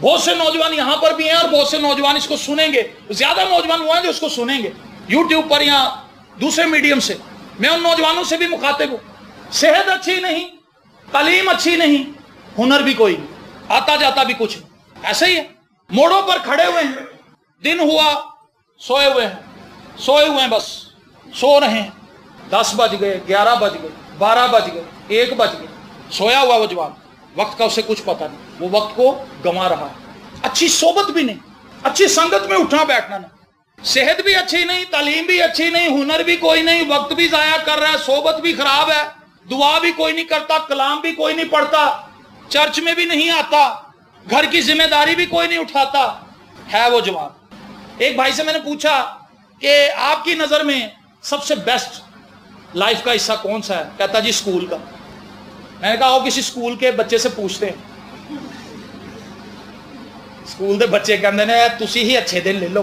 بہت سے نوجوان یہاں پر بھی ہیں اور بہت سے نوجوان اس کو سنیں گے. زیادہ نوجوان وہ ہیں جو اس کو سنیں گے یوٹیوب پر یا دوسرے میڈیم سے. میں ان نوجوانوں سے بھی مخاطب ہوں. صحت اچھی نہیں, تعلیم اچھی نہیں, ہنر بھی کوئی نہیں, آتا جاتا بھی کچھ نہیں, ایسے ہی ہے. موڑوں پر کھڑے ہوئے ہیں, دن ہوا سوئے ہوئے ہیں, بس سو رہے ہیں. 10 بج گئے, 11 بج گئے, 12 بج گئے, 1 بج گئے, سویا ہوا وہ جوان. وقت کا اسے کچھ پتہ نہیں, وہ وقت کو گنوا رہا ہے. اچھی صحبت بھی نہیں, اچھی سنگت میں اٹھنا بیٹھنا نہیں, صحت بھی اچھی نہیں, تعلیم بھی اچھی نہیں, ہنر بھی کوئی نہیں, وقت بھی ضائع کر رہا ہے, صحبت بھی خراب ہے, دعا بھی کوئی نہیں کرتا, کلام بھی کوئی نہیں پڑھتا, چرچ میں بھی نہیں آتا, گھر کی ذمہ داری بھی کوئی نہیں اٹھاتا ہے وہ جوان. ایک بھائی سے میں نے پوچھا کہ آپ کی نظر میں سب سے بیسٹ لائف کا حصہ کون سا ہے؟ کہتا جی اسکول کا. میں نے کہا وہ کسی اسکول کے بچے سے پوچھتے ہیں. اسکول دے بچے کہندے نے تسی ہی اچھے دن لے لو,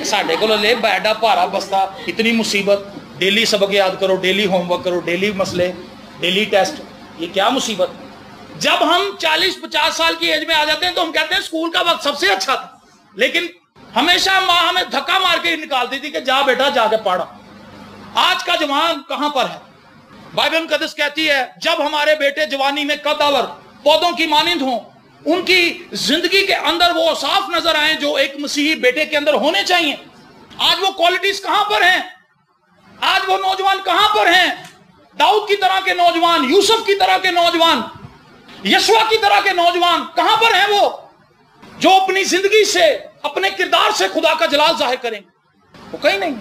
ساڈے کولوں لے بیڈا بھارا بستا, اتنی مصیبت, ڈیلی سبق یاد کرو, ڈیلی ہوم ورک کرو, ڈیلی مسئلے, ڈیلی ٹیسٹ, یہ کیا مصیبت. جب ہم 40-50 سال کی ایج میں آ جاتے ہیں تو ہم کہتے ہیں اسکول کا وقت سب سے اچھا تھا, لیکن ہمیشہ ماں ہمیں دھکا مار کے نکالتی تھی کہ جا بیٹا جا کے پڑھا. آج کا جوان کہاں پر ہے؟ بائبل مقدس کہتی ہے جب ہمارے بیٹے جوانی میں قدور پودوں کی مانند ہوں, ان کی زندگی کے اندر وہ صاف نظر آئیں جو ایک مسیحی بیٹے کے اندر ہونے چاہیے. آج وہ کوالٹیز کہاں پر ہیں؟ آج وہ نوجوان کہاں پر ہیں؟ داؤد کی طرح کے نوجوان, یوسف کی طرح کے نوجوان, یشوا کی طرح کے نوجوان کہاں پر ہیں وہ جو اپنی زندگی سے, اپنے کردار سے خدا کا جلال ظاہر کریں؟ وہ کہیں نہیں.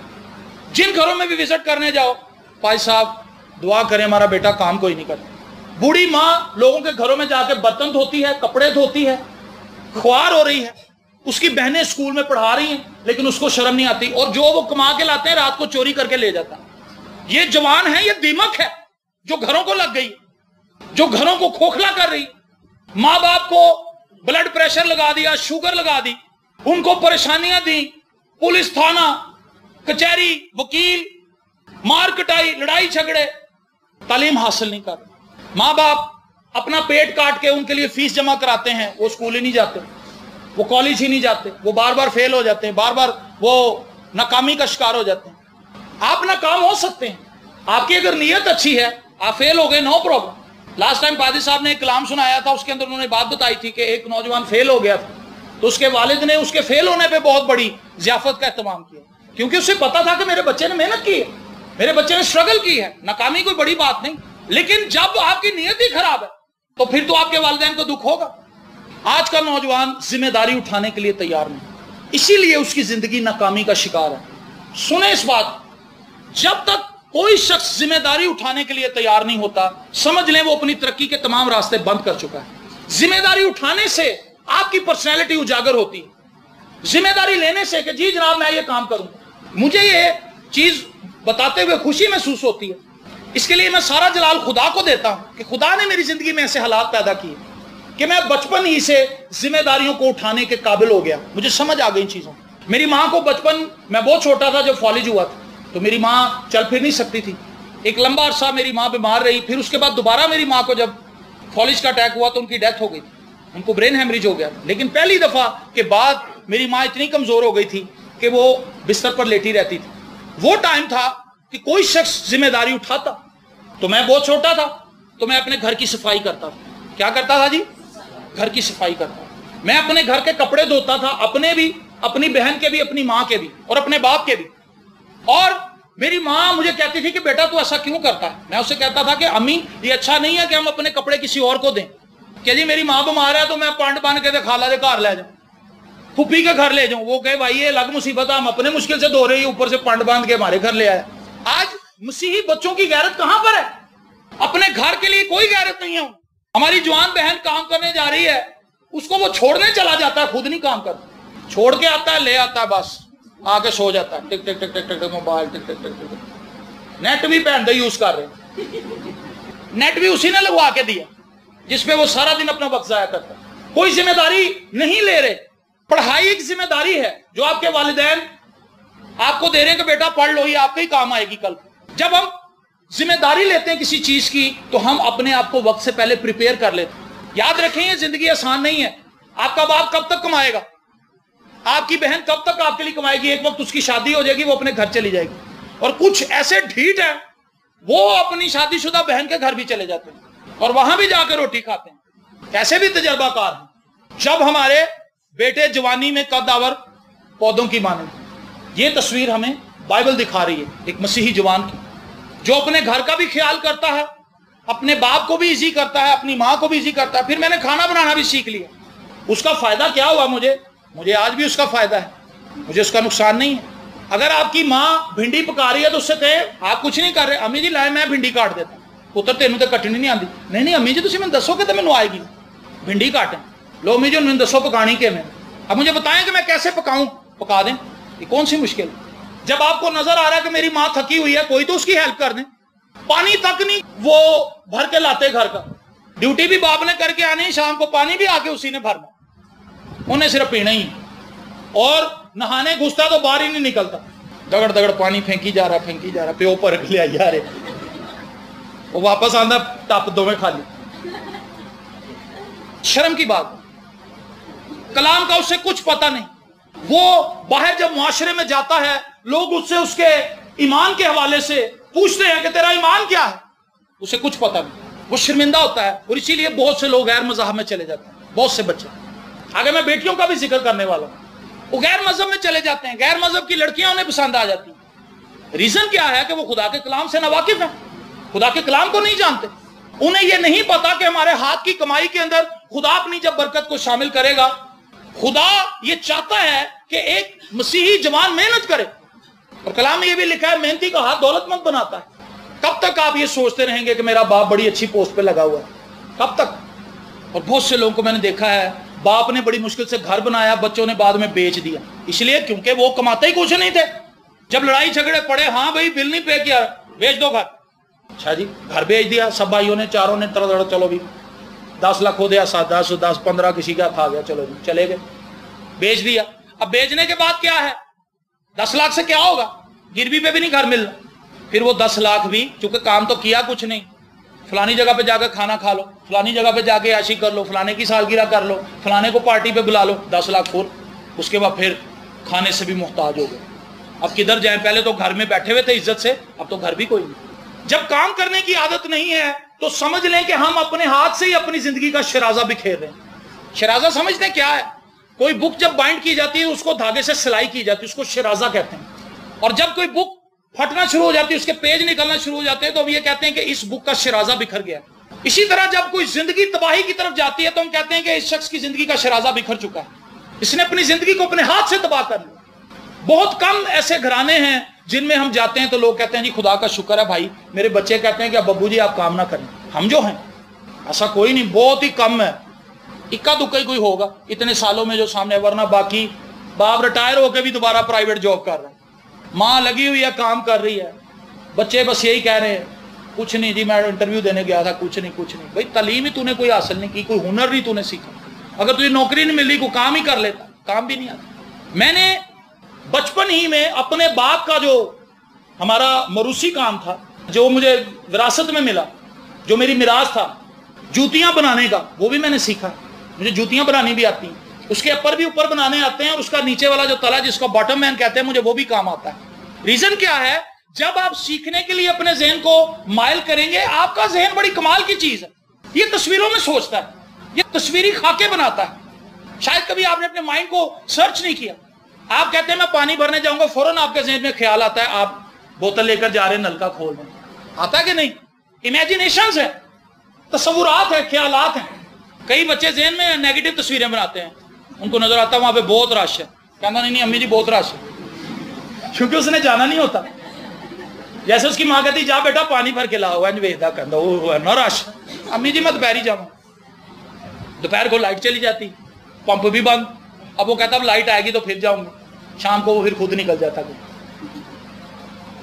جن گھروں میں بھی وزٹ کرنے جاؤ, بھائی صاحب دعا کریں ہمارا بیٹا کام کوئی نہیں کرتا. بوڑھی ماں لوگوں کے گھروں میں جا کے برتن دھوتی ہے, کپڑے دھوتی ہے, خوار ہو رہی ہے, اس کی بہنیں اسکول میں پڑھا رہی ہیں لیکن اس کو شرم نہیں آتی, اور جو وہ کما کے لاتے ہیں رات کو چوری کر کے لے جاتا. یہ جوان ہے, یہ دیمک ہے جو گھروں کو لگ گئی, جو گھروں کو کھوکھلا کر رہی. ماں باپ کو بلڈ پریشر لگا دیا, شوگر لگا دی, ان کو پریشانیاں دی, پولیس تھانہ کچہری وکیل مار کٹائی لڑائی جھگڑے, تعلیم حاصل نہیں کر. ماں باپ اپنا پیٹ کاٹ کے ان کے لیے فیس جمع کراتے ہیں, وہ اسکول ہی نہیں جاتے, وہ کالج ہی نہیں جاتے, وہ بار بار فیل ہو جاتے ہیں, بار بار وہ ناکامی کا شکار ہو جاتے ہیں. آپ ناکام ہو سکتے ہیں, آپ کی اگر نیت اچھی ہے, آپ فیل ہو گئے نو پرابلم. لاسٹ ٹائم پادری صاحب نے ایک کلام سنایا تھا, اس کے اندر انہوں نے بات بتائی تھی کہ ایک نوجوان فیل ہو گیا تھا تو اس کے والد نے اس کے فیل ہونے پہ بہت بڑی ضیافت کا اہتمام کیا, کیونکہ اسے پتا تھا کہ میرے بچے نے محنت کی ہے, میرے بچے نے اسٹرگل کی ہے, ناکامی کوئی بڑی بات نہیں. لیکن جب آپ کی نیت ہی خراب ہے تو پھر تو آپ کے والدین کو دکھ ہوگا. آج کا نوجوان ذمہ داری اٹھانے کے لیے تیار نہیں, اسی لیے اس کی زندگی ناکامی کا شکار ہے. سنیں اس بات, جب تک کوئی شخص ذمہ داری اٹھانے کے لیے تیار نہیں ہوتا, سمجھ لیں وہ اپنی ترقی کے تمام راستے بند کر چکا ہے. ذمہ داری اٹھانے سے آپ کی پرسنالٹی اجاگر ہوتی ہے. ذمہ داری لینے سے کہ جی جناب میں یہ کام کروں, مجھے یہ چیز بتاتے ہوئے خوشی محسوس ہوتی ہے, اس کے لیے میں سارا جلال خدا کو دیتا ہوں کہ خدا نے میری زندگی میں ایسے حالات پیدا کیے کہ میں بچپن ہی سے ذمہ داریوں کو اٹھانے کے قابل ہو گیا. مجھے سمجھ آ گئی ان چیزوں. میری ماں کو بچپن میں بہت چھوٹا تھا جب فالج ہوا تھا, تو میری ماں چل پھر نہیں سکتی تھی. ایک لمبا عرصہ میری ماں بیمار رہی, پھر اس کے بعد دوبارہ میری ماں کو جب فالج کا اٹیک ہوا تو ان کی ڈیتھ ہو گئی تھی, ان کو برین ہیمریج ہو گیا. لیکن پہلی دفعہ کے بعد میری ماں اتنی کمزور ہو گئی تھی کہ وہ بستر پر لیٹی رہتی تھی. وہ ٹائم تھا کہ کوئی شخص ذمہ داری اٹھاتا. تو میں بہت چھوٹا تھا تو میں اپنے گھر کی صفائی کرتا تھا. کیا کرتا تھا جی؟ گھر کی صفائی کرتا. میں اپنے گھر کے کپڑے دھوتا تھا, اپنے بھی, اپنی بہن کے بھی, اپنی ماں کے بھی اور اپنے باپ کے بھی. اور میری ماں مجھے کہتی تھی کہ بیٹا تو ایسا کیوں کرتا ہے؟ میں اسے کہتا تھا کہ امی یہ اچھا نہیں ہے کہ ہم اپنے کپڑے کسی اور کو دیں. کہ جی میری ماں بیمار ہے تو میں پانڈ باندھ کے خالہ دے گھر لے جاؤں, پھوپھی کے گھر لے جاؤں. وہ کہے بھائی یہ الگ مصیبت ہے, ہم اپنے مشکل سے دھو رہے ہیں, اوپر سے پانڈ باندھ کے ہمارے گھر لے آئے. آج مسیحی بچوں کی غیرت کہاں پر ہے؟ اپنے گھر کے لیے کوئی غیرت نہیں ہے. ہماری جوان بہن کام کرنے جا رہی ہے, اس کو وہ چھوڑنے چلا جاتا ہے, خود نہیں کام کرتا. چھوڑ کے آتا ہے, لے آتا ہے, بس آ کے سو جاتا ہے. ٹک ٹک ٹک ٹک ٹک موبائل ٹک ٹک ٹک ٹک. نیٹ بھی پہن دے یوز کر رہے, نیٹ بھی اسی نے لگوا کے دیا جس پہ وہ سارا دن اپنا وقت ضائع کرتا ہے. کوئی ذمہ داری نہیں لے رہے. پڑھائی ایک ذمہ داری ہے جو آپ کے والدین آپ کو دے رہے ہیں کہ بیٹا پڑھ لو, یہ آپ کے ہی کام آئے گی کل. جب ہم ذمہ داری لیتے ہیں کسی چیز کی تو ہم اپنے آپ کو وقت سے پہلے پریپیئر کر لیتے ہیں. یاد رکھیں یہ زندگی آسان نہیں ہے. آپ کا باپ کب تک کمائے گا؟ آپ کی بہن کب تک آپ کے لیے کمائے گی؟ ایک وقت اس کی شادی ہو جائے گی، وہ اپنے گھر چلی جائے گی. اور کچھ ایسے ڈھیٹ ہیں وہ اپنی شادی شدہ بہن کے گھر بھی چلے جاتے ہیں اور وہاں بھی جا کے روٹی کھاتے ہیں. ایسے بھی تجربہ کار ہیں. جب ہمارے بیٹے جوانی میں قد آور پودوں کی مانند، یہ تصویر ہمیں بائبل دکھا رہی ہے ایک مسیحی جوان کی جو اپنے گھر کا بھی خیال کرتا ہے، اپنے باپ کو بھی ایزی کرتا ہے، اپنی ماں کو بھی ایزی کرتا ہے. پھر میں نے کھانا بنانا بھی سیکھ لیا. اس کا فائدہ کیا ہوا؟ مجھے آج بھی اس کا فائدہ ہے، مجھے اس کا نقصان نہیں ہے. اگر آپ کی ماں بھنڈی پکا رہی ہے تو اس سے کہے آپ کچھ نہیں کر رہے، امی جی لائے میں بھنڈی کاٹ دیتا ہوں. پتر تینوں تو کٹنی نہیں آتی. نہیں امی جی تسی میں دسو کہ میں آئے گی بھنڈی کاٹیں. لو امی جی میں دسو پکانی کہ میں اب مجھے بتائیں کہ میں کیسے پکاؤں، پکا دیں. یہ کون سی مشکل؟ جب آپ کو نظر آ رہا ہے کہ میری ماں تھکی ہوئی ہے کوئی تو اس کی ہیلپ کر دیں. پانی تک نہیں وہ بھر کے لاتے گھر کا. ڈیوٹی بھی باپ نے کر کے آنی، شام کو پانی بھی آ کے اسی نے بھرنا، انہیں صرف پینا ہی. اور نہانے گھستا تو باہر ہی نہیں نکلتا، دگڑ دگڑ پانی پھینکی جا رہا پیو پر لے آ رہے، وہ واپس آنا ٹپ دو میں خالی. شرم کی بات، کلام کا اسے کچھ پتہ نہیں. وہ باہر جب معاشرے میں جاتا ہے لوگ اس سے اس کے ایمان کے حوالے سے پوچھتے ہیں کہ تیرا ایمان کیا ہے، اسے کچھ پتہ نہیں. وہ شرمندہ ہوتا ہے اور اسی لیے بہت سے لوگ غیر مذہب میں چلے جاتے ہیں. بہت سے بچے، آگے میں بیٹیوں کا بھی ذکر کرنے والا ہوں، وہ غیر مذہب میں چلے جاتے ہیں. غیر مذہب کی لڑکیاں انہیں پسند آ جاتی ہیں. ریزن کیا ہے کہ وہ خدا کے کلام سے ناواقف ہیں، خدا کے کلام کو نہیں جانتے. انہیں یہ نہیں پتا کہ ہمارے ہاتھ کی کمائی کے اندر خدا اپنی جب برکت کو شامل کرے گا، خدا یہ چاہتا ہے کہ ایک مسیحی جوان محنت کرے. اور کلام میں یہ بھی لکھا ہے محنتی کا ہاتھ دولت مند بناتا ہے. کب تک آپ یہ سوچتے رہیں گے کہ میرا باپ بڑی اچھی پوسٹ پہ لگا ہوا ہے؟ کب تک؟ اور بہت سے لوگوں کو میں نے دیکھا ہے باپ نے بڑی مشکل سے گھر بنایا، بچوں نے بعد میں بیچ دیا. اس لیے کیونکہ وہ کماتے ہی کچھ نہیں تھے. جب لڑائی جھگڑے پڑے، ہاں بھائی بل نہیں پے کیا، بیچ دو گھر. اچھا جی گھر بیچ دیا، سب بھائیوں نے چاروں نے چلو بھی 10 لاکھ ہو دیا، 7 10 15 کسی کا کھا گیا، چلو جی چلے گئے، بیچ دیا. اب بیچنے کے بعد کیا ہے؟ 10 لاکھ سے کیا ہوگا؟ گروی پہ بھی نہیں گھر ملنا. پھر وہ 10 لاکھ بھی چونکہ کام تو کیا کچھ نہیں، فلانی جگہ پہ جا کے کھانا کھا لو، فلانی جگہ پہ جا کے عیاشی کر لو، فلانے کی سالگرہ کر لو، فلانے کو پارٹی پہ بلا لو، 10 لاکھ فور. اس کے بعد پھر کھانے سے بھی محتاج ہو گئے. اب کدھر جائیں؟ پہلے تو گھر میں بیٹھے ہوئے تھے عزت سے، اب تو گھر بھی کوئی نہیں. جب کام کرنے کی عادت نہیں ہے تو سمجھ لیں کہ ہم اپنے ہاتھ سے ہی اپنی زندگی کا شرازہ بکھیر رہے ہیں. شرازہ سمجھتے ہیں کیا ہے؟ کوئی بک جب بائنڈ کی جاتی ہے اس کو دھاگے سے سلائی کی جاتی ہے، اس کو شرازہ کہتے ہیں. اور جب کوئی بک پھٹنا شروع ہو جاتی ہے، اس کے پیج نکلنا شروع ہو جاتے ہیں، تو ہم یہ کہتے ہیں کہ اس بک کا شرازہ بکھر گیا. اسی طرح جب کوئی زندگی تباہی کی طرف جاتی ہے تو ہم کہتے ہیں کہ اس شخص کی زندگی کا شرازہ بکھر چکا ہے، اس نے اپنی زندگی کو اپنے ہاتھ سے تباہ کر لیا. بہت کم ایسے گھرانے ہیں جن میں ہم جاتے ہیں تو لوگ کہتے ہیں جی خدا کا شکر ہے بھائی میرے بچے کہتے ہیں کہ اب ابو جی آپ کام نہ کریں. ہم جو ہیں ایسا کوئی نہیں، بہت ہی کم ہے، اکا دکا ہی کوئی ہوگا اتنے سالوں میں جو سامنے، ورنہ باقی باپ ریٹائر ہو کے بھی دوبارہ پرائیویٹ جاب کر رہا ہے، ماں لگی ہوئی ہے کام کر رہی ہے، بچے بس یہی کہہ رہے ہیں کچھ نہیں جی میں انٹرویو دینے گیا تھا، کچھ نہیں. بھائی تعلیم ہی تو نے کوئی حاصل نہیں کی، کوئی ہنر نہیں تو نے سیکھا. اگر تجھے نوکری نہیں مل رہی کوئی کام ہی کر لیتا، کام بھی نہیں آتا. میں نے بچپن ہی میں اپنے باپ کا جو ہمارا موروثی کام تھا، جو مجھے وراثت میں ملا، جو میری میراث تھا، جوتیاں بنانے کا، وہ بھی میں نے سیکھا. مجھے جوتیاں بنانی بھی آتی ہیں، اس کے اوپر بھی اوپر بنانے آتے ہیں، اور اس کا نیچے والا جو تلا جس کو باٹم مین کہتے ہیں مجھے وہ بھی کام آتا ہے. ریزن کیا ہے؟ جب آپ سیکھنے کے لیے اپنے ذہن کو مائل کریں گے، آپ کا ذہن بڑی کمال کی چیز ہے، یہ تصویروں میں سوچتا ہے، یہ تصویری خاکے بناتا ہے. شاید کبھی آپ نے اپنے مائنڈ کو سرچ نہیں کیا. آپ کہتے ہیں میں پانی بھرنے جاؤں گا، فوراً آپ کے ذہن میں خیال آتا ہے آپ بوتل لے کر جا رہے ہیں نلکا کھول دیں. آتا ہے کہ نہیں؟ امیجنیشنز ہے، تصورات ہیں، خیالات ہیں. کئی بچے ذہن میں نیگیٹو تصویریں بناتے ہیں، ان کو نظر آتا ہے وہاں پہ بہت رش ہے، کہنا نہیں امی جی بہت رش ہے، کیونکہ اس نے جانا نہیں ہوتا. جیسے اس کی ماں کہتی جا بیٹا پانی بھر کے لا ہوا ویدا کرنا وہ نہ رش، امی جی میں دوپہر جاؤں، دوپہر کو لائٹ چلی جاتی، پمپ بھی بند. اب وہ کہتا اب لائٹ آئے گی تو پھر جاؤں گا. شام کو وہ پھر خود نکل جاتا،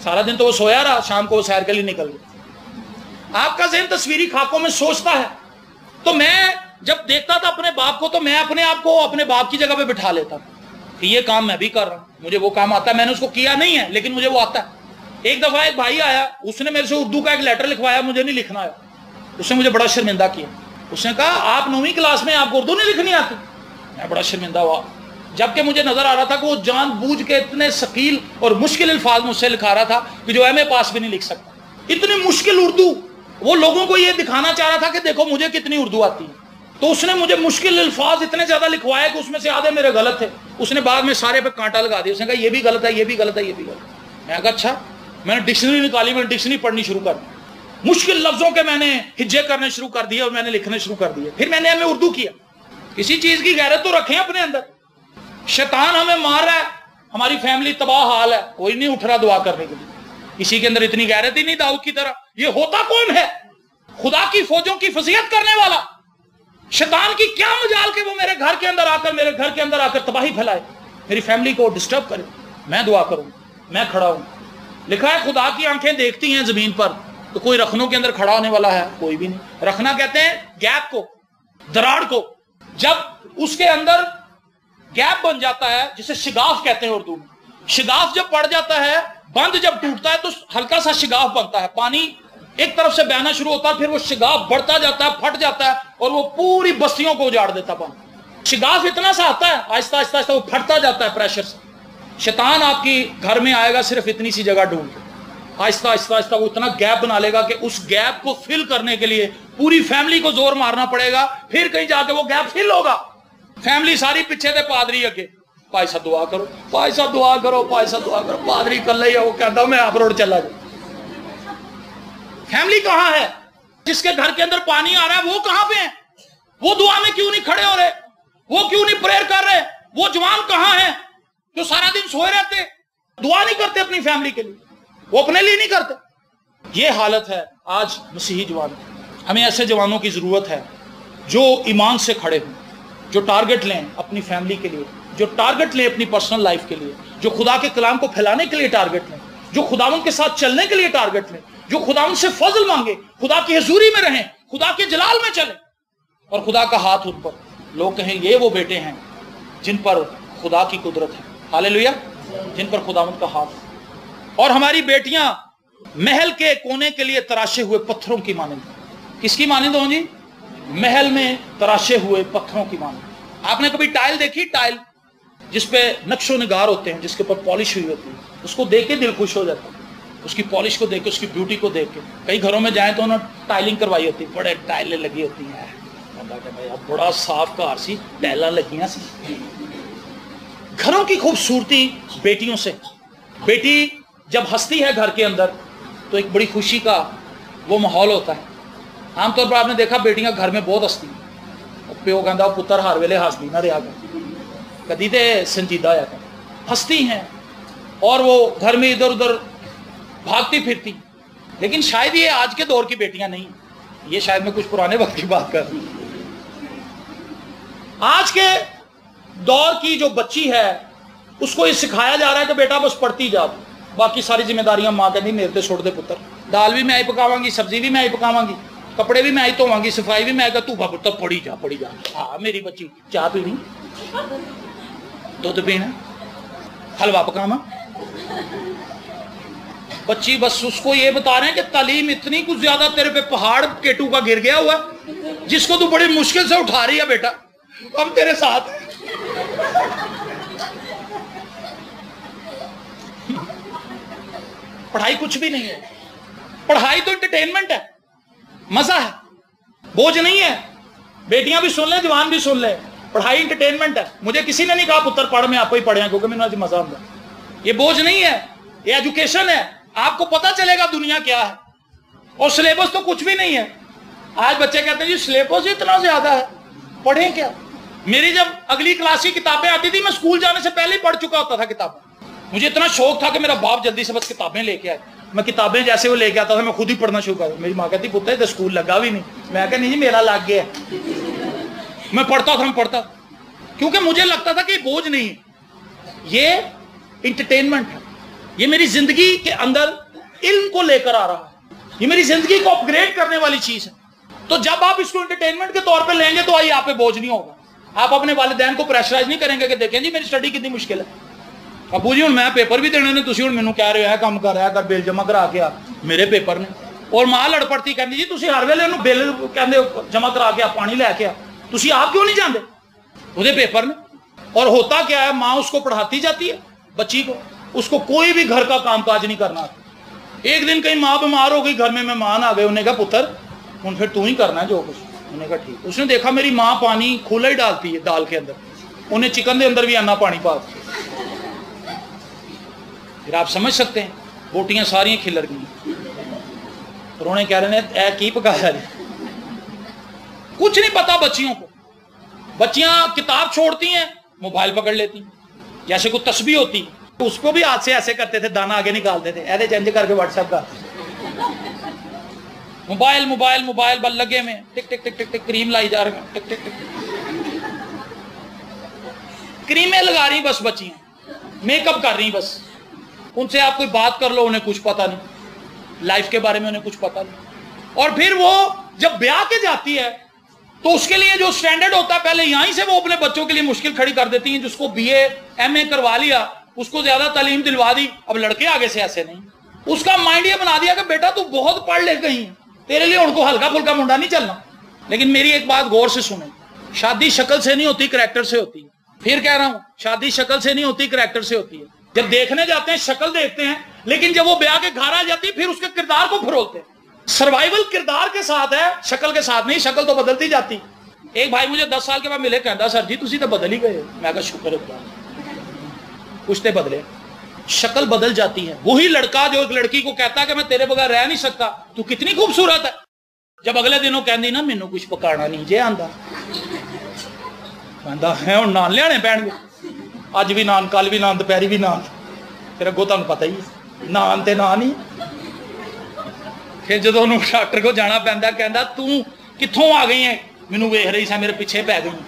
سارا دن تو وہ سویا رہا، شام کو وہ سیر کے لیے نکل گیا. آپ کا ذہن تصویری خاکوں میں سوچتا ہے. تو میں جب دیکھتا تھا اپنے باپ کو تو میں اپنے آپ کو اپنے باپ کی جگہ پہ بٹھا لیتا کہ یہ کام میں بھی کر رہا ہوں، مجھے وہ کام آتا ہے، میں نے اس کو کیا نہیں ہے لیکن مجھے وہ آتا ہے. ایک دفعہ ایک بھائی آیا, اس نے میرے سے اردو کا ایک لیٹر لکھوایا, مجھے نہیں لکھنا آیا. اس نے مجھے بڑا شرمندہ کیا. اس نے کہا آپ 9ویں کلاس میں, آپ کو اردو نہیں لکھنی آتی؟ میں بڑا شرمندہ ہوا, جبکہ مجھے نظر آ رہا تھا کہ وہ جان بوجھ کے اتنے ثقیل اور مشکل الفاظ مجھ سے لکھا رہا تھا کہ جو ایم اے پاس بھی نہیں لکھ سکتا. اتنی مشکل اردو, وہ لوگوں کو یہ دکھانا چاہ رہا تھا کہ دیکھو مجھے کتنی اردو آتی ہے. تو اس نے مجھے مشکل الفاظ اتنے زیادہ لکھوائے کہ اس میں سے آدھے میرے غلط تھے. اس نے بعد میں سارے پہ کانٹا لگا دیا. اس نے کہا یہ بھی غلط ہے, یہ بھی غلط ہے, یہ بھی غلط ہے. میں کہا اچھا. میں نے ڈکشنری نکالی, میں نے ڈکشنری پڑھنی شروع کر دی. مشکل لفظوں کے میں نے ہجے کرنے شروع کر دیے اور میں نے لکھنے شروع کر دیے. پھر میں نے ہمیں اردو کیا. کسی چیز کی غیرت تو رکھیں اپنے اندر. شیطان ہمیں مار رہا ہے, ہماری فیملی تباہ حال ہے, کوئی نہیں اٹھ رہا دعا کرنے کے لیے. کسی کے اندر اتنی غیرت ہی نہیں داؤد کی طرح. یہ ہوتا کون ہے؟ خدا کی فوجوں کی فضیحت کرنے والا. شیطان کی کیا مجال کہ وہ میرے گھر کے اندر آ کر تباہی پھیلائے, میری فیملی کو ڈسٹرب کرے. میں دعا کروں, میں کھڑا ہوں. لکھا ہے خدا کی آنکھیں دیکھتی ہیں زمین پر, تو کوئی رخنوں کے اندر کھڑا ہونے والا ہے؟ کوئی بھی نہیں. رخنا کہتے ہیں گیپ کو, دراڑ کو. جب اس کے اندر گیپ بن جاتا ہے, جسے شگاف کہتے ہیں اردو میں, شگاف جب پڑ جاتا ہے, بند جب ٹوٹتا ہے تو ہلکا سا شگاف بنتا ہے, پانی ایک طرف سے بہنا شروع ہوتا ہے, پھر وہ شگاف بڑھتا جاتا ہے, پھٹ جاتا ہے اور وہ پوری بستیوں کو اجاڑ دیتا ہے. پانی شگاف اتنا سا آتا ہے, آہستہ آہستہ آہستہ وہ پھٹتا جاتا ہے پریشر سے. شیطان آپ کی گھر میں آئے گا صرف اتنی سی جگہ ڈھونڈ کے, آہستہ آہستہ آہستہ وہ اتنا گیپ بنا لے گا کہ اس گیپ کو فل کرنے کے لیے پوری فیملی کو زور مارنا پڑے گا. پھر کہیں جا کے وہ گیپ فل ہوگا. فیملی ساری پیچھے تھے, پادری اگے, پائی صاحب دعا کرو, پائی صاحب دعا کرو, پائی صاحب دعا کرو. پادری کل ہی ہے, وہ کہتا ہوں میں آپ روڈ چلا جاؤں. فیملی کہاں ہے؟ جس کے گھر کے اندر پانی آ رہا ہے وہ کہاں پہ ہیں؟ وہ دعا میں کیوں نہیں کھڑے ہو رہے؟ وہ کیوں نہیں پریئر کر رہے؟ وہ جوان کہاں ہیں جو سارا دن سوئے رہتے, دعا نہیں کرتے اپنی فیملی کے لیے, وہ اپنے لیے نہیں کرتے؟ یہ حالت ہے آج مسیحی جوان. ہمیں ایسے جوانوں کی ضرورت ہے جو ایمان سے کھڑے ہوں, جو ٹارگٹ لیں اپنی فیملی کے لیے, جو ٹارگٹ لیں اپنی پرسنل لائف کے لیے, جو خدا کے کلام کو پھیلانے کے لیے ٹارگٹ لیں, جو خداوند کے ساتھ چلنے کے لیے ٹارگٹ لیں, جو خداوند سے فضل مانگے, خدا کی حضوری میں رہیں, خدا کے جلال میں چلیں, اور خدا کا ہاتھ ان پر, لوگ کہیں یہ وہ بیٹے ہیں جن پر خدا کی قدرت ہے. ہاللیلویا, جن پر خداوند کا ہاتھ. اور ہماری بیٹیاں محل کے کونے کے لیے تراشے ہوئے پتھروں کی مانند. کس کی مانند ہوں جی؟ محل میں تراشے ہوئے پتھروں کی مانند. آپ نے کبھی ٹائل دیکھی؟ ٹائل جس پہ نقش و نگار ہوتے ہیں, جس کے اوپر پالش ہوئی ہوتی ہے, اس کو دیکھ کے دل خوش ہو جاتا ہے, اس کی پالش کو دیکھ کے, اس کی بیوٹی کو دیکھ کے. کئی گھروں میں جائیں تو انہوں نے ٹائلنگ کروائی ہوتی ہے, بڑے ٹائلیں لگی ہوتی ہیں, بڑا صاف گھر سی ٹائلاں لگیاں سی. گھروں کی خوبصورتی بیٹیوں سے. بیٹی جب ہنستی ہے گھر کے اندر تو ایک بڑی خوشی کا وہ ماحول ہوتا ہے. عام طور پر آپ نے دیکھا بیٹیاں گھر میں بہت ہنستی ہیں, پیو کہندا پتر ہر ویلے ہسدی نہ رہا کر, کدی تے سنجیدہ ہوا کر. ہنستی ہیں اور وہ گھر میں ادھر ادھر بھاگتی پھرتی. لیکن شاید یہ آج کے دور کی بیٹیاں نہیں, یہ شاید میں کچھ پرانے وقت کی بات کر رہا ہوں. آج کے دور کی جو بچی ہے اس کو یہ سکھایا جا رہا ہے کہ بیٹا بس پڑھتی جا, باقی ساری ذمہ داریاں ماں کہتی میرے تے چھوڑ دے پتر, دال بھی میں ہی پکاواں گی, سبزی بھی میں ہی پکاواں گی, کپڑے بھی میں ہی دھواں گی, صفائی بھی میں, تو پتر پڑھی جا پڑھی جا. ہاں میری بچی چاہ پینی, دودھ پینا, حلوہ پکاواں. بچی بس اس کو یہ بتا رہے ہیں کہ تعلیم اتنی کچھ زیادہ تیرے پہ پہاڑ کیٹو کا گر گیا ہوا جس کو تو بڑی مشکل سے اٹھا رہی ہے, بیٹا ہم تیرے ساتھ ہیں. پڑھائی کچھ بھی نہیں ہے. پڑھائی تو انٹرٹینمنٹ ہے, مزہ ہے, بوجھ نہیں ہے. بیٹیاں بھی سن لیں, جوان بھی سن لیں, پڑھائی انٹرٹینمنٹ ہے. مجھے کسی نے نہیں کہا پتر پڑھ, میں آپ کو ہی پڑھیں کیونکہ میں نے مزہ آتا. یہ بوجھ نہیں ہے, یہ ایجوکیشن ہے. آپ کو پتا چلے گا دنیا کیا ہے. اور سلیبس تو کچھ بھی نہیں ہے. آج بچے کہتے ہیں جی سلیبس اتنا زیادہ ہے, پڑھیں کیا. میری جب اگلی کلاس کی کتابیں آتی تھی میں اسکول جانے سے پہلے ہی پڑھ چکا ہوتا تھا کتابیں. مجھے اتنا شوق تھا کہ میرا باپ جلدی سے بس کتابیں لے کے آئے. میں کتابیں جیسے وہ لے کے آتا تھا میں خود ہی پڑھنا شروع کر. میری ماں کہتی پتر تو اسکول لگا بھی نہیں. میں کہا نہیں جی میرا لگ گیا. میں پڑھتا تھا کیونکہ مجھے لگتا تھا کہ یہ بوجھ نہیں ہے, یہ انٹرٹینمنٹ ہے. یہ میری زندگی کے اندر علم کو لے کر آ رہا ہے, یہ میری زندگی کو اپ گریڈ کرنے والی چیز ہے. تو جب آپ اس کو انٹرٹینمنٹ کے طور پہ لیں گے تو آئیے آپ پہ بوجھ نہیں ہوگا. آپ اپنے والدین کو پریشرائز نہیں کریں گے کہ دیکھیں جی میری اسٹڈی کتنی مشکل ہے. ابو جی ہوں میں پیپر بھی دینے نے, تسی ہوں مینوں کہہ رہے ہو کام کر رہا کر بل جمع کرا کے آ, میرے پیپر نے. اور ماں لڑ پڑتی کہندی جی تسی ہر ویلے انہوں بل کہندے جمع کرا کے آ, پانی لے کے آ, تسی آپ کیوں نہیں جاندے, وہ پیپر نے. اور ہوتا کیا ہے, ماں اس کو پڑھاتی جاتی ہے بچی کو, اس کو کوئی بھی گھر کا کام کاج نہیں کرنا. ایک دن کہیں ماں بیمار ہو گئی, گھر میں مہمان آ گئے, انہوں نے کہا پتر ہوں پھر تو ہی کرنا ہے جو کچھ. انہوں نے کہا ٹھیک. اس نے دیکھا میری ماں پانی کھلا ہی ڈالتی ہے دال کے اندر, انہیں چکن دے اندر بھی آنا پانی پا. پھر آپ سمجھ سکتے ہیں بوٹیاں ساری کھلر گئی. اور انہیں کہہ رہے ہیں اے کی پکایا جی, کچھ نہیں پتا بچیوں کو. بچیاں کتاب چھوڑتی ہیں, موبائل پکڑ لیتی ہیں. جیسے کوئی تسبیح ہوتی, اس کو بھی ہاتھ سے ایسے کرتے تھے, دانا آگے نکالتے تھے, ایسے چینج کر کے واٹس ایپ کا موبائل موبائل موبائل بل لگے میں, ٹک ٹک ٹک ٹک ٹک, کریم لائی جا رہے ہیں, ٹک ٹک ٹک, کریمیں لگا رہی بس بچیاں, میک اپ کر رہی بس. ان سے آپ کوئی بات کر لو, انہیں کچھ پتا نہیں, لائف کے بارے میں انہیں کچھ پتا نہیں. اور پھر وہ جب بیاہ کے جاتی ہے تو اس کے لیے جو سٹینڈرڈ ہوتا ہے پہلے یہیں سے وہ اپنے بچوں کے لیے مشکل کھڑی کر دیتی ہیں. جس کو بی اے ایم اے کروا لیا, اس کو زیادہ تعلیم دلوا دی, اب لڑکے آگے سے ایسے نہیں. اس کا مائنڈ یہ بنا دیا کہ بیٹا تو بہت پڑھ لے گئی, تیرے لیے ان کو ہلکا پھلکا منڈا نہیں چلنا. لیکن میری ایک بات غور سے سنیں, شادی شکل سے نہیں ہوتی, کریکٹر سے ہوتی ہے. پھر کہہ رہا ہوں, شادی شکل سے نہیں ہوتی, کریکٹر سے ہوتی ہے. جب دیکھنے جاتے ہیں شکل دیکھتے ہیں, لیکن جب وہ بیاہ کے گھر آ جاتی پھر اس کے کردار کو پھرولتے ہیں. سروائیول کردار کے ساتھ ہے, شکل کے ساتھ نہیں. شکل تو بدلتی جاتی. ایک بھائی مجھے 10 سال کے بعد ملے, کہتا سر جی تسی تو بدل ہی گئے. میں کہا شکر ہے, کچھ تے بدلے. شکل بدل جاتی ہے. وہی لڑکا جو ایک لڑکی کو کہتا ہے کہ میں تیرے بغیر رہ نہیں سکتا, تو کتنی خوبصورت ہے, جب اگلے دنوں کہندی نا مینوں کچھ پکانا نہیں جے آندا, کہندا ہے ہن نان لیانے پین گے, اج بھی نان, کل بھی نان, دوپہری بھی نان. پھر اگوں تمہیں پتہ ہی نان تے نان ہی. پھر جدوں انہوں ڈاکٹر کو جانا پیندا, کہندا تو کتھوں آ گئی ہیں, مینوں ویکھ رہی سی میرے پیچھے پی گئی.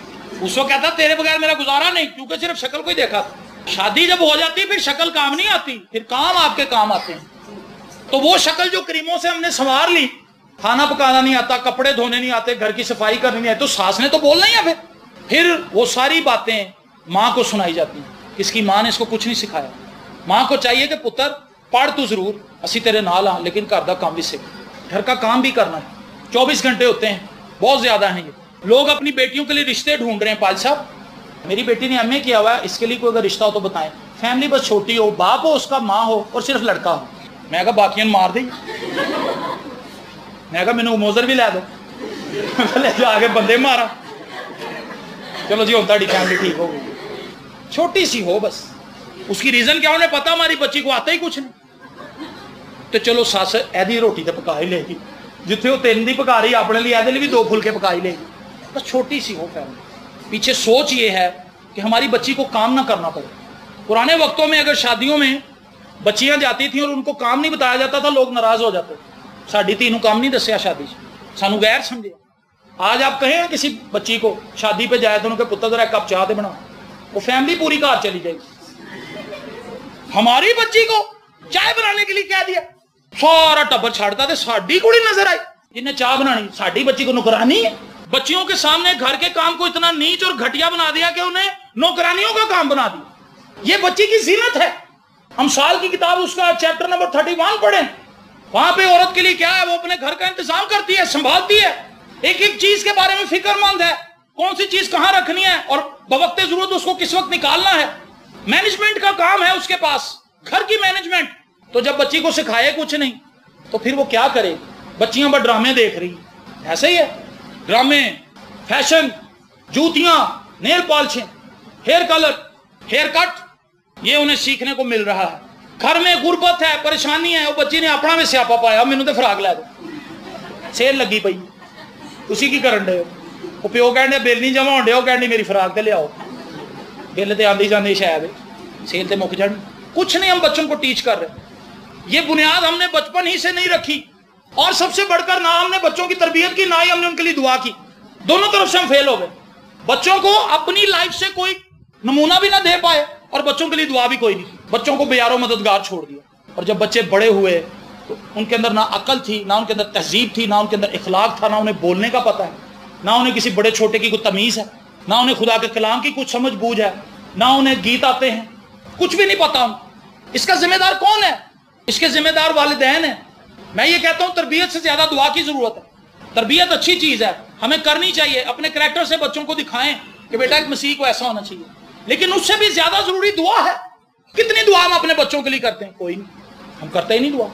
اس کو کہتا تیرے بغیر میرا گزارا نہیں, کیونکہ صرف شکل کو ہی دیکھا. شادی جب ہو جاتی پھر شکل کام نہیں آتی, پھر کام آپ کے کام آتے ہیں. تو وہ شکل جو کریموں سے ہم نے سنوار لی, کھانا پکانا نہیں آتا, کپڑے دھونے نہیں آتے, گھر کی صفائی کرنی نہیں آتی, تو ساس نے تو بولنا ہی ہے. پھر وہ ساری باتیں ماں کو سنائی جاتی ہیں. اس کی ماں نے اس کو کچھ نہیں سکھایا. ماں کو چاہیے کہ پتر پڑھ تو ضرور, اسی تیرے نال ہاں, لیکن گھر کا کام بھی سیکھ, گھر کا کام بھی کرنا ہے. 24 گھنٹے ہوتے ہیں, بہت زیادہ ہیں. یہ لوگ اپنی بیٹیوں کے لیے رشتے ڈھونڈ رہے ہیں. پال صاحب میری بیٹی نے ایم اے کیا ہوا ہے, اس کے لیے کوئی اگر رشتہ ہو تو بتائیں. فیملی بس چھوٹی ہو, باپ ہو اس کا, ماں ہو, اور صرف لڑکا ہو. میں کہا باقیاں مار دی. میں کہا مینوں موزر بھی لے دو, لے جا کے بندے مارا. چلو جی ہوں تاری فیملی ٹھیک ہو گئی, چھوٹی سی ہو بس. اس کی ریزن کیا, انہیں پتا ہماری بچی کو آتا ہی کچھ نہیں. تو چلو سس ایدی روٹی تو پکا ہی لے گی, جتنے وہ 3 دی پکا رہی اپنے لیے ایدے لیے بھی 2 پھلکے پکا ہی لے گی. بس چھوٹی سی ہو فیملی. پیچھے سوچ یہ ہے کہ ہماری بچی کو کام نہ کرنا پڑے. پرانے وقتوں میں اگر شادیوں میں بچیاں جاتی تھیں اور ان کو کام نہیں بتایا جاتا تھا, لوگ ناراض ہو جاتے. ساڈی تینوں کام نہیں دسیا شادی سے, سانو غیر سمجھے. آج آپ کہیں کسی بچی کو شادی پہ جائے تو ان کے پتر ذرا 1 کپ چاہ دے بنا, وہ فیملی پوری کار چلی جائے گی. ہماری بچی کو چائے بنانے کے لیے کہہ دیا, سارا ٹبر چھاڑتا تھے, ساڈی کڑی نظر آئی جنہیں چاہ بنانی, ساڈی بچی کو نوکرانی ہے. بچیوں کے سامنے گھر کے کام کو اتنا نیچ اور گھٹیا بنا دیا کہ انہیں نوکرانیوں کا کام بنا دیا. یہ بچی کی زینت ہے. امثال کی کتاب اس کا چیپٹر نمبر 31 پڑھیں, وہاں پہ عورت کے لیے کیا ہے, وہ اپنے گھر کا انتظام کرتی ہے, سنبھالتی ہے, ایک ایک چیز کے بارے میں فکر مند ہے, کون سی چیز کہاں رکھنی ہے اور بوقت ضرورت اس کو کس وقت نکالنا ہے. مینجمنٹ کا کام ہے اس کے پاس, گھر کی مینجمنٹ. تو جب بچی کو سکھائے کچھ نہیں تو پھر وہ کیا کرے. بچیاں بس ڈرامے دیکھ رہی, ایسے ہی ہے, ڈرامے, فیشن, جوتیاں, نیل پالشیں, ہیئر کلر, ہیئر کٹ, یہ انہیں سیکھنے کو مل رہا ہے. گھر میں غربت ہے, پریشانی ہے, وہ بچی نے اپنا بھی سیاپا پایا, مینوں تے فراق لے دو, سیل لگی پئی, اسی کی کرن دے. وہ پیو کہنے بل نہیں جمع ہونڈے, وہ کہنے میری فراق تے لے آؤ, بل تے آندی جاندی شاید سیل تے مک جان. کچھ نہیں ہم بچوں کو ٹیچ کر رہے. یہ بنیاد ہم نے بچپن ہی سے نہیں رکھی, اور سب سے بڑھ کر نہ ہم نے بچوں کی تربیت کی, نہ ہی ہم نے ان کے لیے دعا کی. دونوں طرف سے ہم فیل ہو گئے. بچوں کو اپنی لائف سے کوئی نمونہ بھی نہ دے پائے, اور بچوں کے لیے دعا بھی کوئی نہیں. بچوں کو بے یار و مددگار چھوڑ دیا. اور جب بچے بڑے ہوئے تو ان کے اندر نہ عقل تھی, نہ ان کے اندر تہذیب تھی, نہ ان کے اندر اخلاق تھا, نہ انہیں بولنے کا پتہ ہے, نہ انہیں کسی بڑے چھوٹے کی کوئی تمیز ہے, نہ انہیں خدا کے کلام کی کچھ سمجھ بوجھ ہے, نہ انہیں گیت آتے ہیں, کچھ بھی نہیں پتا ہوں. اس کا ذمہ دار کون ہے؟ اس کے ذمہ دار والدین ہیں. میں یہ کہتا ہوں تربیت سے زیادہ دعا کی ضرورت ہے. تربیت اچھی چیز ہے, ہمیں کرنی چاہیے, اپنے کریکٹر سے بچوں کو دکھائیں کہ بیٹا ایک مسیح کو ایسا ہونا چاہیے, لیکن اس سے بھی زیادہ ضروری دعا ہے. کتنی دعا ہم اپنے بچوں کے لیے کرتے ہیں؟ کوئی نہیں, ہم کرتے ہی نہیں دعا.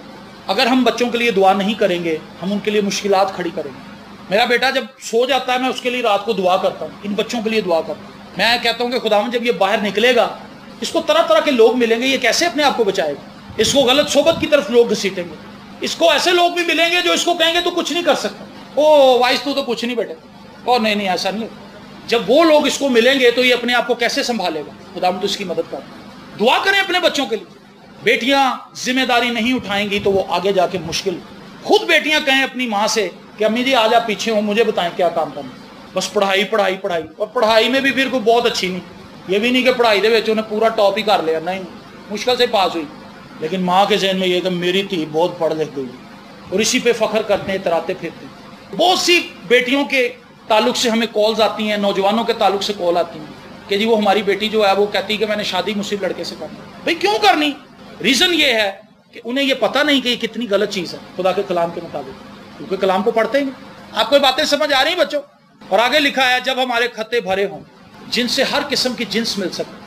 اگر ہم بچوں کے لیے دعا نہیں کریں گے, ہم ان کے لیے مشکلات کھڑی کریں گے. میرا بیٹا جب سو جاتا ہے میں اس کے لیے رات کو دعا کرتا ہوں, ان بچوں کے لیے دعا کرتا ہوں. میں کہتا ہوں کہ خداوند جب یہ باہر نکلے گا, اس کو طرح طرح کے لوگ ملیں گے, یہ کیسے اپنے آپ کو بچائے گا؟ اس کو غلط صحبت کی طرف لوگ گھسیٹیں گے. اس کو ایسے لوگ بھی ملیں گے جو اس کو کہیں گے تو کچھ نہیں کر سکتا, او وائس تو کچھ نہیں بیٹے, اور نہیں ایسا نہیں. جب وہ لوگ اس کو ملیں گے تو یہ اپنے آپ کو کیسے سنبھالے گا؟ خداوند تو اس کی مدد کر. دعا کریں اپنے بچوں کے لیے. بیٹیاں ذمہ داری نہیں اٹھائیں گی تو وہ آگے جا کے مشکل. خود بیٹیاں کہیں اپنی ماں سے کہ امی جی آج آپ پیچھے ہوں, مجھے بتائیں کیا کام کرنا. بس پڑھائی پڑھائی پڑھائی, اور پڑھائی میں بھی پھر کوئی بہت اچھی نہیں. یہ بھی نہیں کہ پڑھائی دے وچ انہیں پورا ٹاپ ہی کر لیا, نہیں, مشکل سے پاس ہوئی. لیکن ماں کے ذہن میں یہ کہ میری تھی بہت پڑھ لکھ گئی, اور اسی پہ فخر کرتے ہیں, اتراتے پھرتے ہیں. بہت سی بیٹیوں کے تعلق سے ہمیں کالز آتی ہیں, نوجوانوں کے تعلق سے کال آتی ہیں کہ جی وہ ہماری بیٹی جو ہے وہ کہتی ہے کہ میں نے شادی مسلم لڑکے سے کرنی. بھائی کیوں کرنی؟ ریزن یہ ہے کہ انہیں یہ پتہ نہیں کہ یہ کتنی غلط چیز ہے خدا کے کلام کے مطابق, کیونکہ کلام کو پڑھتے ہی نہیں. آپ کو باتیں سمجھ آ رہی ہیں بچوں؟ اور آگے لکھا ہے جب ہمارے کھتے بھرے ہوں جن سے ہر قسم کی جنس مل سکے,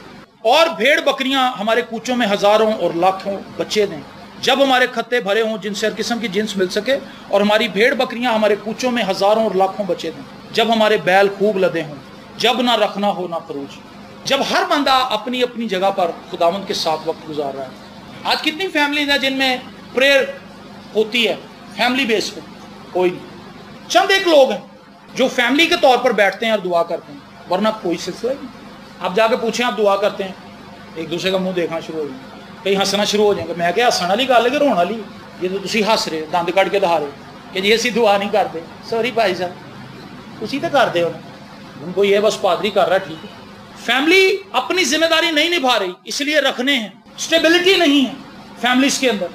اور بھیڑ بکریاں ہمارے کوچوں میں ہزاروں اور لاکھوں بچے دیں. جب ہمارے کھتے بھرے ہوں جن سے ہر قسم کی جنس مل سکے, اور ہماری بھیڑ بکریاں ہمارے کوچوں میں ہزاروں اور لاکھوں بچے دیں. جب ہمارے بیل خوب لدے ہوں, جب نہ رکھنا ہو نہ خروج. جب ہر بندہ اپنی اپنی جگہ پر خداوند کے ساتھ وقت گزار رہا ہے. آج کتنی فیملیز ہیں جن میں پریئر ہوتی ہے فیملی بیس پہ؟ کوئی نہیں. چند ایک لوگ ہیں جو فیملی کے طور پر بیٹھتے ہیں اور دعا کرتے ہیں, ورنہ کوئی سلسلہ نہیں. آپ جا کے پوچھیں آپ دعا کرتے ہیں, ایک دوسرے کا منہ دیکھنا شروع ہو جائے, کہیں ہنسنا شروع ہو جائیں گے. میں کہ ہسن والی گل ہے کہ رونا والی؟ یہ تو تسی ہس رہے, دند کٹ کے دکھا رہے کہ جی اسی دعا نہیں کرتے. سوری بھائی صاحب, تسی تو کرتے ہو, ان کو یہ بس پادری کر رہا ہے, ٹھیک ہے. فیملی اپنی ذمہ داری نہیں نبھا رہی, اس لیے رکھنے ہیں. اسٹیبلٹی نہیں ہے فیملیز کے اندر,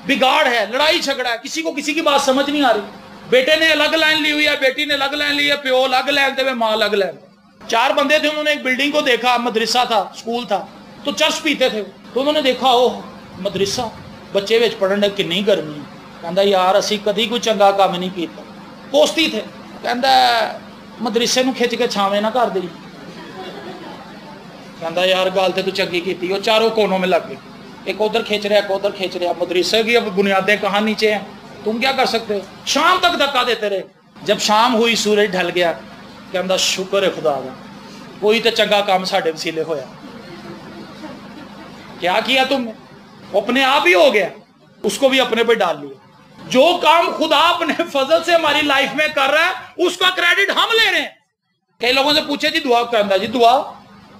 بگاڑ ہے, لڑائی جھگڑا ہے, کسی کو کسی کی بات سمجھ نہیں آ رہی. بیٹے نے الگ لائن لی ہوئی ہے, بیٹی نے الگ لائن لی ہے, پیو الگ لائن دے, ماں الگ لائن. 4 بندے تھے, انہوں نے ایک بلڈنگ کو دیکھا, مدرسہ تھا, اسکول تھا, تو چرچ پیتے تھے, تو انہوں نے دیکھا او مدرسہ, بچے وچ پڑھن کی نہیں کرنی. کہندا یار اسی کدی کوئی چنگا کام نہیں کیتا. پوستی تھے, کہندا مدرسے نو کھچ کے چھاویں نہ کر دئی. کہندا یار گل تے تو چنگی کیتی. وہ چاروں کونوں میں لگ گئے, ایک ادھر کھینچ رہا, ایک ادھر کھینچ رہا. مدرسے کی اب بنیادیں کہاں نیچے ہیں, تم کیا کر سکتے ہو؟ شام تک دھکا دیتے رہے. جب شام ہوئی, سورج ڈھل گیا, کہندا شکر ہے خدا کا, کوئی تو چنگا کام ساڈے وسیلے ہویا. کیا تم نے؟ اپنے آپ ہی ہو گیا, اس کو بھی اپنے پہ ڈال لیا. جو کام خدا اپنے فضل سے ہماری لائف میں کر رہا ہے اس کا کریڈٹ ہم لے رہے ہیں. کئی لوگوں سے پوچھے جی دعا کرنا, جی دعا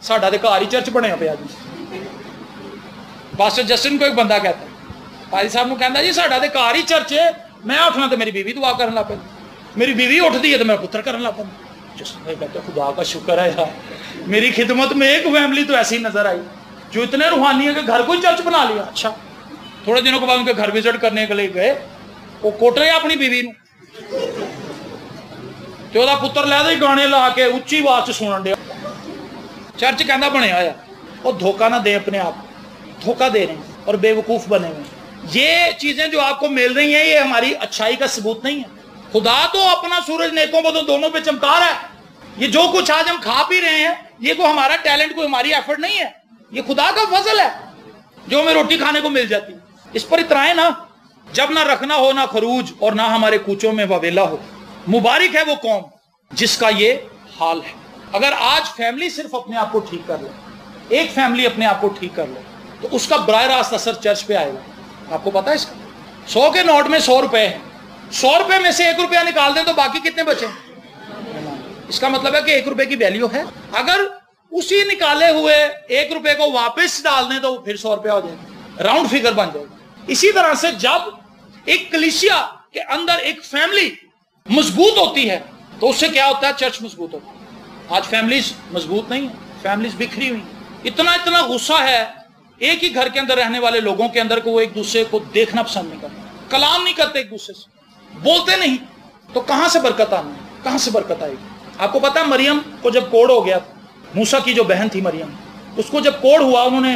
ساڈا تے گھر ہی چرچ بنیا پیا جی. پاسٹر جسٹن کو ایک بندہ کہتا ہے, پادری صاحب نو کہندا جی ساڈا تے گھر ہی چرچ ہے, میں اٹھنا تے میری بیوی دعا کرن لگ پئی, میری بیوی اٹھتی ہے تو میں پتر کرن لگ پا. جسٹن کہتا ہے خدا کا شکر ہے یار, میری خدمت میں ایک فیملی تو ایسی نظر آئی جو اتنے روحانی ہے کہ گھر کو ہی چرچ بنا لیا. اچھا, تھوڑے دنوں کے بعد ان کے گھر وزٹ کرنے کے لیے گئے, وہ کوٹ رہے اپنی بیوی نو, تو وہ پتر لے دے گانے لا کے اچھی آواز سے سنن دیا. چرچ کہندا بنیا ہوا, وہ دھوکہ نہ دیں اپنے آپ, دھوکہ دے رہے ہیں اور بے وقوف بنے ہوئے. یہ چیزیں جو آپ کو مل رہی ہیں یہ ہماری اچھائی کا ثبوت نہیں ہے. خدا تو اپنا سورج نیکوں بدوں دونوں پہ چمکا رہا ہے. یہ جو کچھ آج ہم کھا پی رہے ہیں یہ کوئی ہمارا ٹیلنٹ, کوئی ہماری ایفرٹ نہیں ہے, یہ خدا کا فضل ہے جو ہمیں روٹی کھانے کو مل جاتی. اس پر اترائیں نا. جب نہ رکھنا ہو نہ خروج, اور نہ ہمارے کوچوں میں وویلا ہو. مبارک ہے وہ قوم جس کا یہ حال ہے. اگر آج فیملی صرف اپنے آپ کو ٹھیک کر لے, ایک فیملی اپنے آپ کو ٹھیک کر لے, تو اس کا براہ راست اثر چرچ پہ آئے گا. آپ کو پتا ہے اس کا 100 کے نوٹ میں 100 روپے ہیں, 100 روپے میں سے 1 روپیہ نکال دیں تو باقی کتنے بچے؟ اس کا مطلب ہے کہ 1 روپے کی ویلیو ہے. اگر اسی نکالے ہوئے 1 روپے کو واپس ڈال دیں تو پھر 100 روپیہ ہو جائے گا, راؤنڈ فگر بن جائے گا. اسی طرح سے جب ایک کلیسیا کے اندر ایک فیملی مضبوط ہوتی ہے تو اس سے کیا ہوتا ہے؟ چرچ مضبوط ہوتا ہے. آج فیملیز مضبوط نہیں ہیں, فیملیز بکھری ہوئی. اتنا غصہ ہے ایک ہی گھر کے اندر رہنے والے لوگوں کے اندر کو وہ ایک دوسرے کو دیکھنا پسند نہیں کرتے, کلام نہیں کرتے, ایک دوسرے سے بولتے نہیں. تو کہاں سے برکت آنا ہے, کہاں سے برکت آئے گی؟ آپ کو پتا مریم کو جب کوڑ ہو گیا, موسیٰ کی جو بہن تھی مریم, اس کو جب کوڑ ہوا, انہوں نے